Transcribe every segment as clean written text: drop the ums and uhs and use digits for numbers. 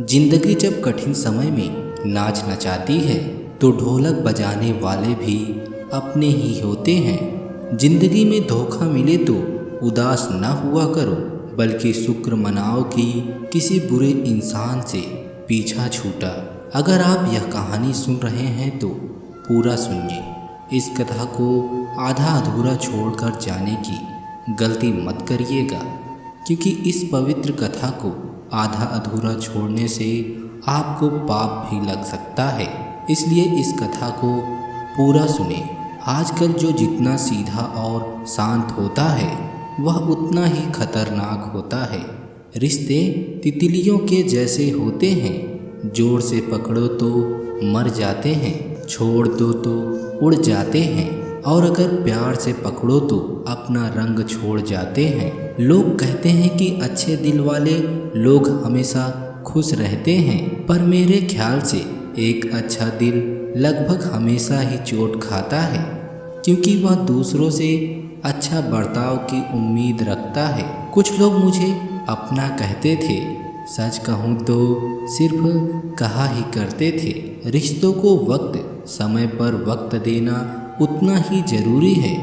जिंदगी जब कठिन समय में नाच नचाती है तो ढोलक बजाने वाले भी अपने ही होते हैं। जिंदगी में धोखा मिले तो उदास न हुआ करो, बल्कि शुक्र मनाओ कि किसी बुरे इंसान से पीछा छूटा। अगर आप यह कहानी सुन रहे हैं तो पूरा सुनिए। इस कथा को आधा अधूरा छोड़कर जाने की गलती मत करिएगा, क्योंकि इस पवित्र कथा को आधा अधूरा छोड़ने से आपको पाप भी लग सकता है। इसलिए इस कथा को पूरा सुने। आजकल जो जितना सीधा और शांत होता है वह उतना ही खतरनाक होता है। रिश्ते तितलियों के जैसे होते हैं, जोर से पकड़ो तो मर जाते हैं, छोड़ दो तो उड़ जाते हैं, और अगर प्यार से पकड़ो तो अपना रंग छोड़ जाते हैं। लोग कहते हैं कि अच्छे दिल वाले लोग हमेशा खुश रहते हैं, पर मेरे ख्याल से एक अच्छा दिल लगभग हमेशा ही चोट खाता है, क्योंकि वह दूसरों से अच्छा बर्ताव की उम्मीद रखता है। कुछ लोग मुझे अपना कहते थे, सच कहूँ तो सिर्फ कहा ही करते थे। रिश्तों को वक्त समय पर वक्त देना उतना ही ज़रूरी है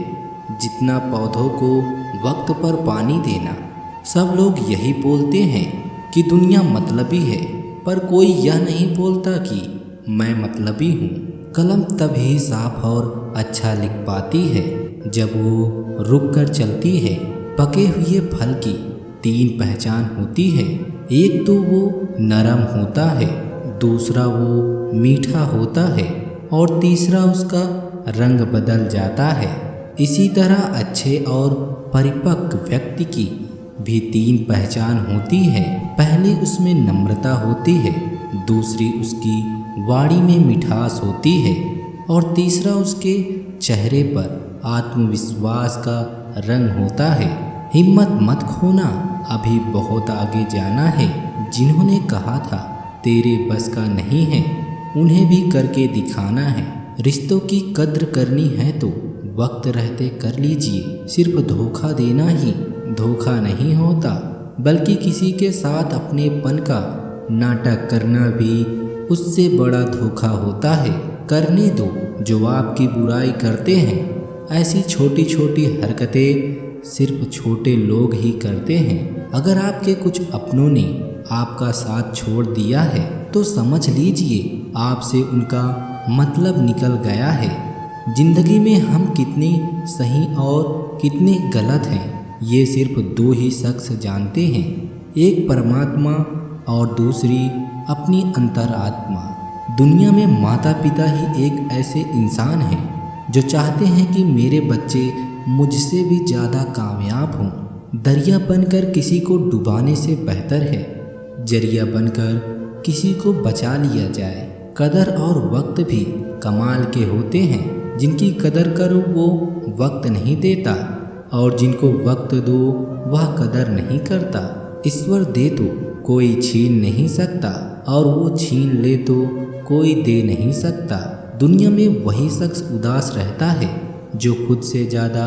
जितना पौधों को वक्त पर पानी देना। सब लोग यही बोलते हैं कि दुनिया मतलबी है, पर कोई यह नहीं बोलता कि मैं मतलबी हूँ। कलम तभी साफ और अच्छा लिख पाती है जब वो रुक कर चलती है। पके हुए फल की 3 पहचान होती है। एक तो वो नरम होता है, दूसरा वो मीठा होता है, और तीसरा उसका रंग बदल जाता है। इसी तरह अच्छे और परिपक्व व्यक्ति की भी 3 पहचान होती है। पहली उसमें नम्रता होती है, दूसरी उसकी वाणी में मिठास होती है, और तीसरा उसके चेहरे पर आत्मविश्वास का रंग होता है। हिम्मत मत खोना, अभी बहुत आगे जाना है। जिन्होंने कहा था तेरे बस का नहीं है, उन्हें भी करके दिखाना है। रिश्तों की कद्र करनी है तो वक्त रहते कर लीजिए। सिर्फ धोखा देना ही धोखा नहीं होता, बल्कि किसी के साथ अपनेपन का नाटक करना भी उससे बड़ा धोखा होता है। करने दो जो आपकी बुराई करते हैं। ऐसी छोटी छोटी हरकतें सिर्फ छोटे लोग ही करते हैं। अगर आपके कुछ अपनों ने आपका साथ छोड़ दिया है तो समझ लीजिए आपसे उनका मतलब निकल गया है। जिंदगी में हम कितने सही और कितने गलत हैं, ये सिर्फ 2 ही शख्स जानते हैं, एक परमात्मा और दूसरी अपनी अंतरात्मा। दुनिया में माता पिता ही एक ऐसे इंसान हैं जो चाहते हैं कि मेरे बच्चे मुझसे भी ज़्यादा कामयाब हों। दरिया बनकर किसी को डुबाने से बेहतर है जरिया बनकर किसी को बचा लिया जाए। कदर और वक्त भी कमाल के होते हैं। जिनकी कदर करो वो वक्त नहीं देता, और जिनको वक्त दो वह कदर नहीं करता। ईश्वर दे तो कोई छीन नहीं सकता, और वो छीन ले तो कोई दे नहीं सकता। दुनिया में वही शख्स उदास रहता है जो खुद से ज़्यादा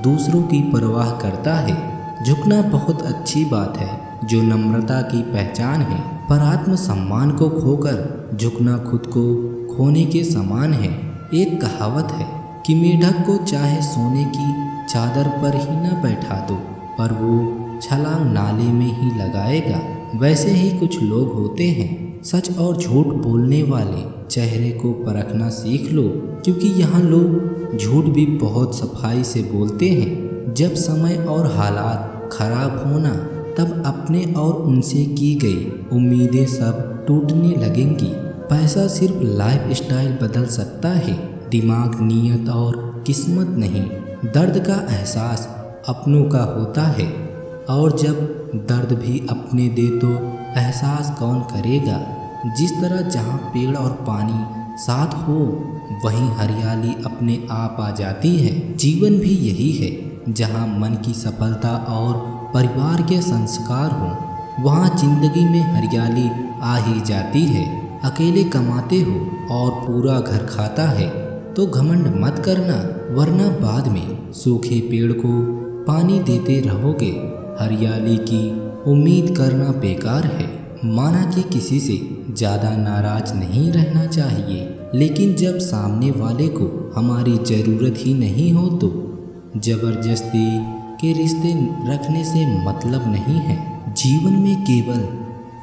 दूसरों की परवाह करता है। झुकना बहुत अच्छी बात है, जो नम्रता की पहचान है, पर आत्मसम्मान को खोकर झुकना खुद को खोने के समान है। एक कहावत है कि मेढक को चाहे सोने की चादर पर ही न बैठा दो, पर वो छलांग नाले में ही लगाएगा। वैसे ही कुछ लोग होते हैं, सच और झूठ बोलने वाले। चेहरे को परखना सीख लो, क्योंकि यहाँ लोग झूठ भी बहुत सफाई से बोलते हैं। जब समय और हालात खराब होना, तब अपने और उनसे की गई उम्मीदें सब टूटने लगेंगी। पैसा सिर्फ लाइफ स्टाइल बदल सकता है, दिमाग, नीयत और किस्मत नहीं। दर्द का एहसास अपनों का होता है, और जब दर्द भी अपने दे तो एहसास कौन करेगा। जिस तरह जहाँ पेड़ और पानी साथ हो, वहीं हरियाली अपने आप आ जाती है। जीवन भी यही है, जहाँ मन की सफलता और परिवार के संस्कार हों, वहाँ जिंदगी में हरियाली आ ही जाती है। अकेले कमाते हो और पूरा घर खाता है तो घमंड मत करना, वरना बाद में सूखे पेड़ को पानी देते रहोगे। हरियाली की उम्मीद करना बेकार है। माना कि किसी से ज़्यादा नाराज नहीं रहना चाहिए, लेकिन जब सामने वाले को हमारी ज़रूरत ही नहीं हो तो ज़बरदस्ती के रिश्ते रखने से मतलब नहीं है। जीवन में केवल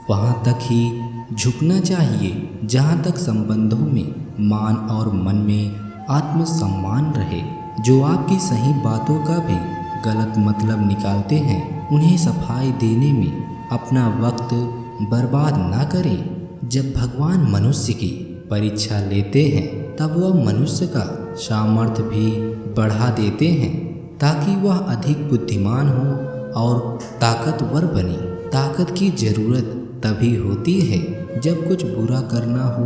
वहाँ तक ही झुकना चाहिए जहाँ तक संबंधों में मान और मन में आत्मसम्मान रहे। जो आपकी सही बातों का भी गलत मतलब निकालते हैं, उन्हें सफाई देने में अपना वक्त बर्बाद ना करें। जब भगवान मनुष्य की परीक्षा लेते हैं तब वह मनुष्य का सामर्थ्य भी बढ़ा देते हैं ताकि वह अधिक बुद्धिमान हो और ताकतवर बने। ताकत की ज़रूरत तभी होती है जब कुछ बुरा करना हो,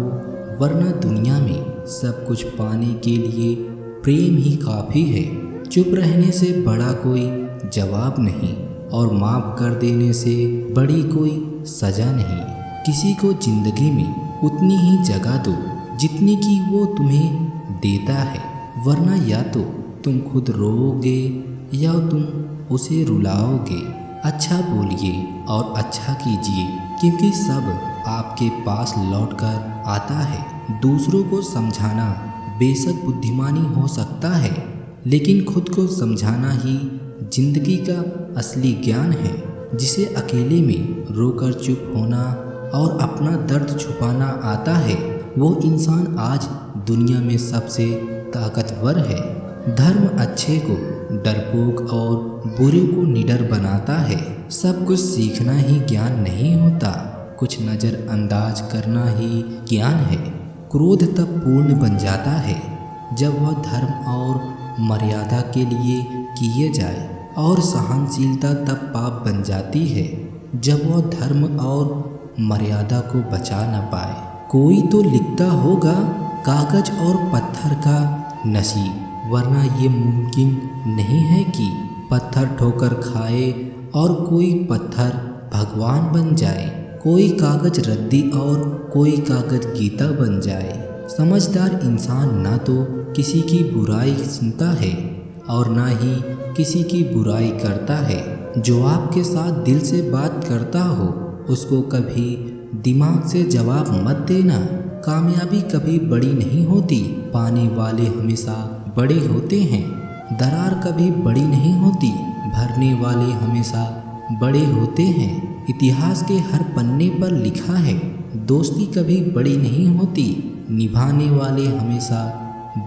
वरना दुनिया में सब कुछ पाने के लिए प्रेम ही काफ़ी है। चुप रहने से बड़ा कोई जवाब नहीं और माफ़ कर देने से बड़ी कोई सज़ा नहीं। किसी को ज़िंदगी में उतनी ही जगह दो जितनी कि वो तुम्हें देता है, वरना या तो तुम खुद रोओगे या तुम उसे रुलाओगे। अच्छा बोलिए और अच्छा कीजिए, क्योंकि सब आपके पास लौटकर आता है। दूसरों को समझाना बेशक बुद्धिमानी हो सकता है, लेकिन खुद को समझाना ही जिंदगी का असली ज्ञान है। जिसे अकेले में रोकर चुप होना और अपना दर्द छुपाना आता है, वो इंसान आज दुनिया में सबसे ताकतवर है। धर्म अच्छे को डरपोक और बुरे को निडर बनाता है। सब कुछ सीखना ही ज्ञान नहीं होता, कुछ नज़रअंदाज करना ही ज्ञान है। क्रोध तब पूर्ण बन जाता है जब वह धर्म और मर्यादा के लिए किए जाए, और सहनशीलता तब पाप बन जाती है जब वह धर्म और मर्यादा को बचा न पाए। कोई तो लिखता होगा कागज और पत्थर का नसीब, वरना ये मुमकिन नहीं है कि पत्थर ठोकर खाए और कोई पत्थर भगवान बन जाए। कोई कागज रद्दी और कोई कागज गीता बन जाए। समझदार इंसान ना तो किसी की बुराई सुनता है और ना ही किसी की बुराई करता है। जो आपके साथ दिल से बात करता हो उसको कभी दिमाग से जवाब मत देना। कामयाबी कभी बड़ी नहीं होती, पाने वाले हमेशा बड़े होते हैं। दरार कभी बड़ी नहीं होती, भरने वाले हमेशा बड़े होते हैं। इतिहास के हर पन्ने पर लिखा है, दोस्ती कभी बड़ी नहीं होती, निभाने वाले हमेशा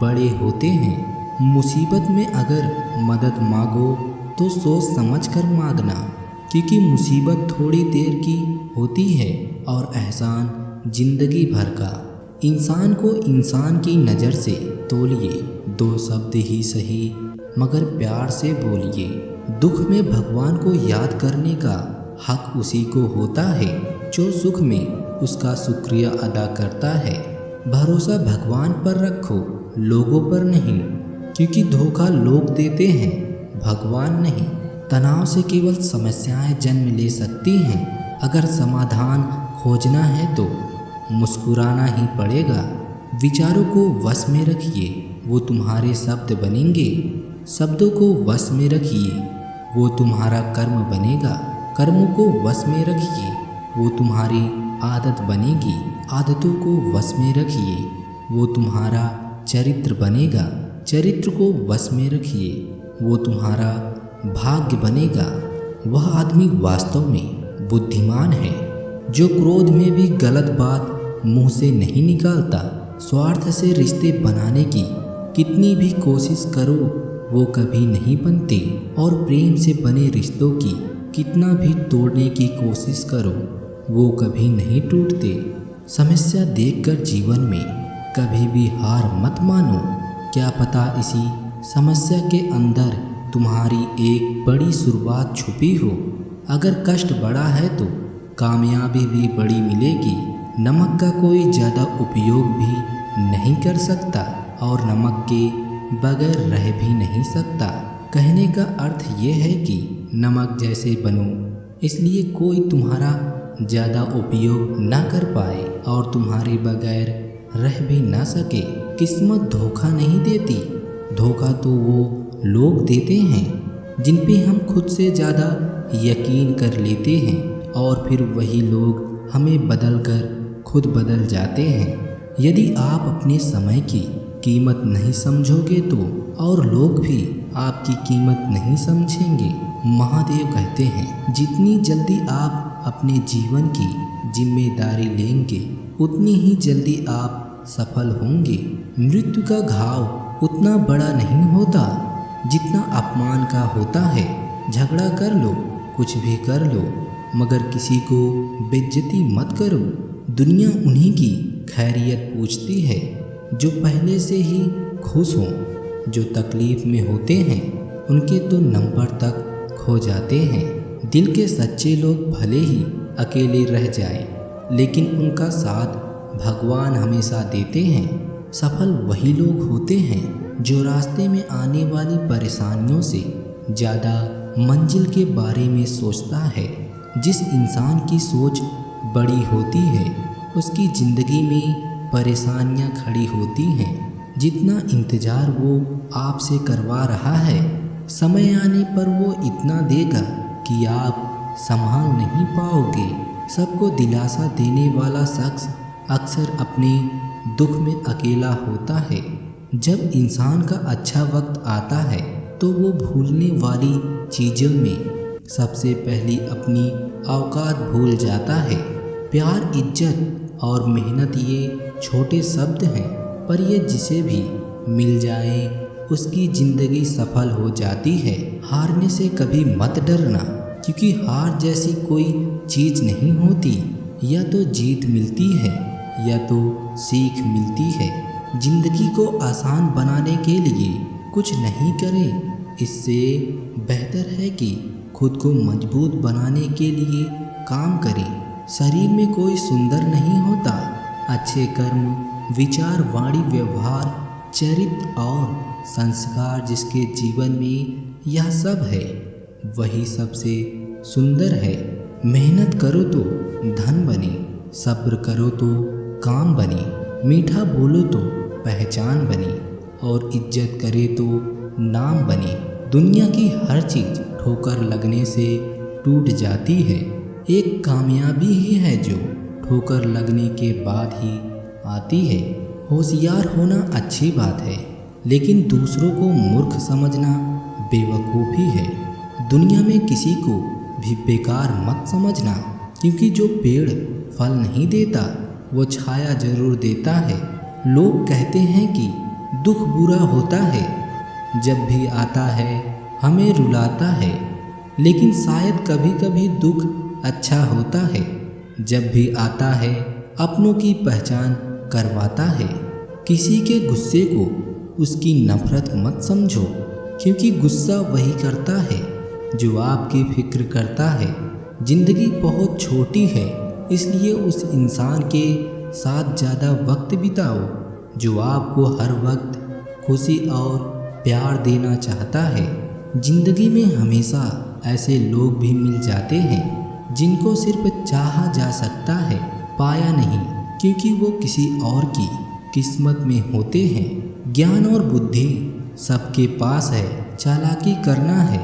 बड़े होते हैं। मुसीबत में अगर मदद मांगो तो सोच समझ कर मांगना, क्योंकि मुसीबत थोड़ी देर की होती है और एहसान जिंदगी भर का। इंसान को इंसान की नज़र से तोलिए, दो शब्द ही सही मगर प्यार से बोलिए। दुख में भगवान को याद करने का हक उसी को होता है जो सुख में उसका शुक्रिया अदा करता है। भरोसा भगवान पर रखो, लोगों पर नहीं, क्योंकि धोखा लोग देते हैं, भगवान नहीं। तनाव से केवल समस्याएं जन्म ले सकती हैं। अगर समाधान खोजना है तो मुस्कुराना ही पड़ेगा। विचारों को वश में रखिए, वो तुम्हारे शब्द बनेंगे। शब्दों को वश में रखिए, वो तुम्हारा कर्म बनेगा। कर्मों को वश में रखिए, वो तुम्हारी आदत बनेगी। आदतों को वश में रखिए, वो तुम्हारा चरित्र बनेगा। चरित्र को वश में रखिए, वो तुम्हारा भाग्य बनेगा। वह आदमी वास्तव में बुद्धिमान है जो क्रोध में भी गलत बात मुंह से नहीं निकालता। स्वार्थ से रिश्ते बनाने की कितनी भी कोशिश करो वो कभी नहीं बनते, और प्रेम से बने रिश्तों की कितना भी तोड़ने की कोशिश करो वो कभी नहीं टूटते। समस्या देखकर जीवन में कभी भी हार मत मानो। क्या पता इसी समस्या के अंदर तुम्हारी एक बड़ी शुरुआत छुपी हो। अगर कष्ट बड़ा है तो कामयाबी भी बड़ी मिलेगी। नमक का कोई ज़्यादा उपयोग भी नहीं कर सकता और नमक के बगैर रह भी नहीं सकता। कहने का अर्थ ये है कि नमक जैसे बनो, इसलिए कोई तुम्हारा ज़्यादा उपयोग ना कर पाए और तुम्हारे बगैर रह भी ना सके। किस्मत धोखा नहीं देती, धोखा तो वो लोग देते हैं जिन पे हम खुद से ज़्यादा यकीन कर लेते हैं, और फिर वही लोग हमें बदलकर खुद बदल जाते हैं। यदि आप अपने समय की कीमत नहीं समझोगे तो और लोग भी आपकी कीमत नहीं समझेंगे। महादेव कहते हैं, जितनी जल्दी आप अपने जीवन की जिम्मेदारी लेंगे उतनी ही जल्दी आप सफल होंगे। मृत्यु का घाव उतना बड़ा नहीं होता जितना अपमान का होता है। झगड़ा कर लो, कुछ भी कर लो, मगर किसी को बेइज्जती मत करो। दुनिया उन्हीं की खैरियत पूछती है जो पहले से ही खुश हों। जो तकलीफ में होते हैं उनके तो नंबर तक खो जाते हैं। दिल के सच्चे लोग भले ही अकेले रह जाएं, लेकिन उनका साथ भगवान हमेशा देते हैं। सफल वही लोग होते हैं जो रास्ते में आने वाली परेशानियों से ज़्यादा मंजिल के बारे में सोचता है। जिस इंसान की सोच बड़ी होती है उसकी ज़िंदगी में परेशानियां खड़ी होती हैं। जितना इंतज़ार वो आपसे करवा रहा है, समय आने पर वो इतना देगा कि आप संभाल नहीं पाओगे। सबको दिलासा देने वाला शख्स अक्सर अपने दुख में अकेला होता है। जब इंसान का अच्छा वक्त आता है तो वो भूलने वाली चीज़ों में सबसे पहले अपनी औकात भूल जाता है। प्यार, इज्जत और मेहनत ये छोटे शब्द हैं, पर ये जिसे भी मिल जाए उसकी ज़िंदगी सफल हो जाती है। हारने से कभी मत डरना, क्योंकि हार जैसी कोई चीज़ नहीं होती। या तो जीत मिलती है या तो सीख मिलती है। ज़िंदगी को आसान बनाने के लिए कुछ नहीं करें, इससे बेहतर है कि खुद को मजबूत बनाने के लिए काम करें। शरीर में कोई सुंदर नहीं होता, अच्छे कर्म, विचार, वाणी, व्यवहार, चरित्र और संस्कार जिसके जीवन में यह सब है वही सबसे सुंदर है। मेहनत करो तो धन बने, सब्र करो तो काम बने, मीठा बोलो तो पहचान बने और इज्जत करे तो नाम बने। दुनिया की हर चीज़ ठोकर लगने से टूट जाती है। एक कामयाबी ही है जो ठोकर लगने के बाद ही आती है। होशियार होना अच्छी बात है, लेकिन दूसरों को मूर्ख समझना बेवकूफ़ी है। दुनिया में किसी को भी बेकार मत समझना, क्योंकि जो पेड़ फल नहीं देता वो छाया जरूर देता है। लोग कहते हैं कि दुख बुरा होता है, जब भी आता है हमें रुलाता है, लेकिन शायद कभी कभी दुख अच्छा होता है। जब भी आता है अपनों की पहचान करवाता है। किसी के गुस्से को उसकी नफरत मत समझो, क्योंकि गुस्सा वही करता है जो आपकी फिक्र करता है। जिंदगी बहुत छोटी है, इसलिए उस इंसान के साथ ज़्यादा वक्त बिताओ जो आपको हर वक्त खुशी और प्यार देना चाहता है। जिंदगी में हमेशा ऐसे लोग भी मिल जाते हैं जिनको सिर्फ चाहा जा सकता है, पाया नहीं, क्योंकि वो किसी और की किस्मत में होते हैं। ज्ञान और बुद्धि सबके पास है, चालाकी करना है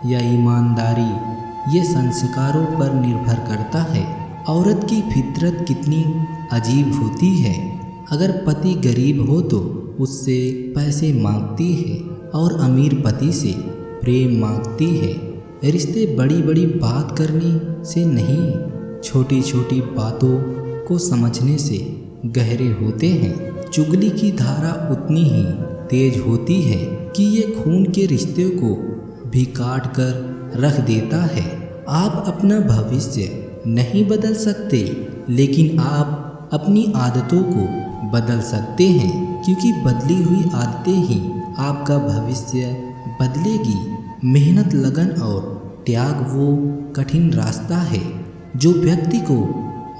या ईमानदारी ये संस्कारों पर निर्भर करता है। औरत की फितरत कितनी अजीब होती है। अगर पति गरीब हो तो उससे पैसे मांगती है और अमीर पति से प्रेम मांगती है। रिश्ते बड़ी बड़ी बात करने से नहीं, छोटी छोटी बातों को समझने से गहरे होते हैं। चुगली की धारा उतनी ही तेज होती है कि ये खून के रिश्ते को भी काट कर रख देता है। आप अपना भविष्य नहीं बदल सकते, लेकिन आप अपनी आदतों को बदल सकते हैं, क्योंकि बदली हुई आदतें ही आपका भविष्य बदलेगी। मेहनत, लगन और त्याग वो कठिन रास्ता है जो व्यक्ति को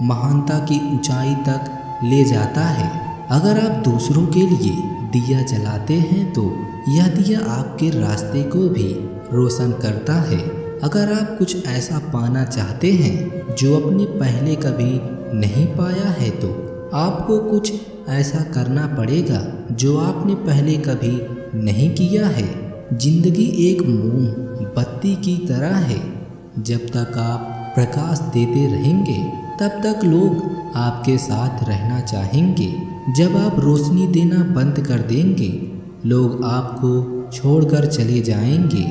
महानता की ऊंचाई तक ले जाता है। अगर आप दूसरों के लिए दिया जलाते हैं तो यह दिया आपके रास्ते को भी रोशन करता है। अगर आप कुछ ऐसा पाना चाहते हैं जो आपने पहले कभी नहीं पाया है तो आपको कुछ ऐसा करना पड़ेगा जो आपने पहले कभी नहीं किया है। जिंदगी एक मोमबत्ती की तरह है, जब तक आप प्रकाश देते रहेंगे तब तक लोग आपके साथ रहना चाहेंगे। जब आप रोशनी देना बंद कर देंगे, लोग आपको छोड़कर चले जाएंगे।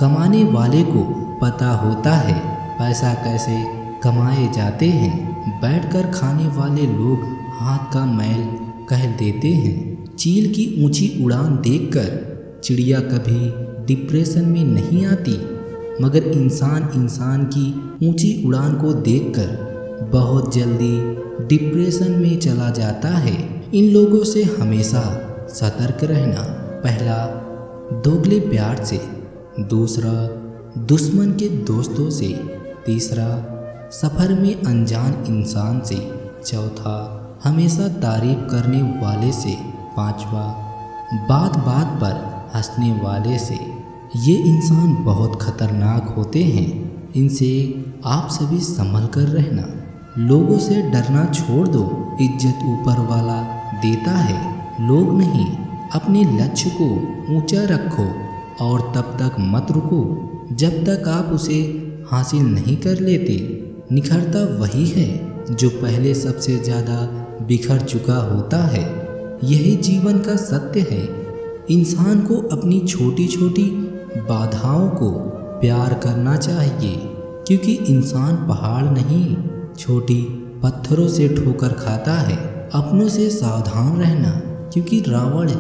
कमाने वाले को पता होता है पैसा कैसे कमाए जाते हैं। बैठकर खाने वाले लोग हाथ का मैल कह देते हैं। चील की ऊंची उड़ान देखकर चिड़िया कभी डिप्रेशन में नहीं आती, मगर इंसान की ऊंची उड़ान को देखकर बहुत जल्दी डिप्रेशन में चला जाता है। इन लोगों से हमेशा सतर्क रहना। पहला, दोगले प्यार से। दूसरा, दुश्मन के दोस्तों से। तीसरा, सफ़र में अनजान इंसान से। चौथा, हमेशा तारीफ करने वाले से। पांचवा, बात बात पर हंसने वाले से। ये इंसान बहुत खतरनाक होते हैं, इनसे आप सभी संभल कर रहना। लोगों से डरना छोड़ दो, इज्जत ऊपर वाला देता है, लोग नहीं। अपने लक्ष्य को ऊंचा रखो और तब तक मत रुको जब तक आप उसे हासिल नहीं कर लेते। निखरता वही है जो पहले सबसे ज़्यादा बिखर चुका होता है। यही जीवन का सत्य है। इंसान को अपनी छोटी छोटी बाधाओं को प्यार करना चाहिए, क्योंकि इंसान पहाड़ नहीं, छोटी पत्थरों से ठोकर खाता है। अपनों से सावधान रहना, क्योंकि रावण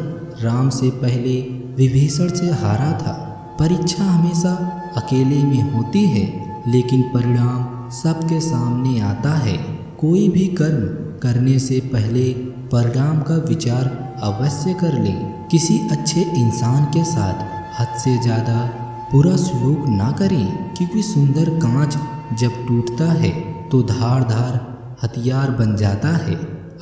राम से पहले विभीषण से हारा था। परीक्षा हमेशा अकेले में होती है, लेकिन परिणाम सबके सामने आता है। कोई भी कर्म करने से पहले परिणाम का विचार अवश्य कर ले। किसी अच्छे इंसान के साथ हद से ज़्यादा बुरा सलूक ना करें, क्योंकि सुंदर कांच जब टूटता है तो धारदार हथियार बन जाता है।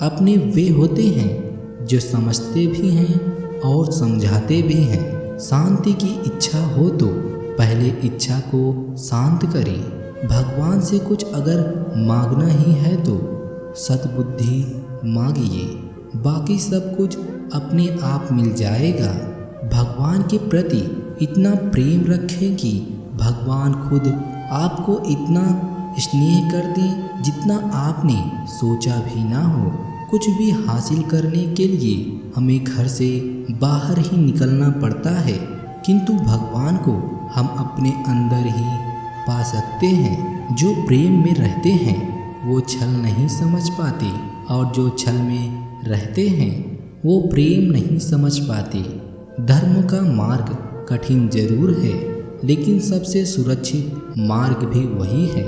अपने वे होते हैं जो समझते भी हैं और समझाते भी हैं। शांति की इच्छा हो तो पहले इच्छा को शांत करें। भगवान से कुछ अगर मांगना ही है तो सद्बुद्धि मांगिए, बाकी सब कुछ अपने आप मिल जाएगा। भगवान के प्रति इतना प्रेम रखें कि भगवान खुद आपको इतना स्नेह कर दें जितना आपने सोचा भी ना हो। कुछ भी हासिल करने के लिए हमें घर से बाहर ही निकलना पड़ता है, किंतु भगवान को हम अपने अंदर ही पा सकते हैं। जो प्रेम में रहते हैं वो छल नहीं समझ पाते, और जो छल में रहते हैं वो प्रेम नहीं समझ पाते। धर्म का मार्ग कठिन जरूर है, लेकिन सबसे सुरक्षित मार्ग भी वही है।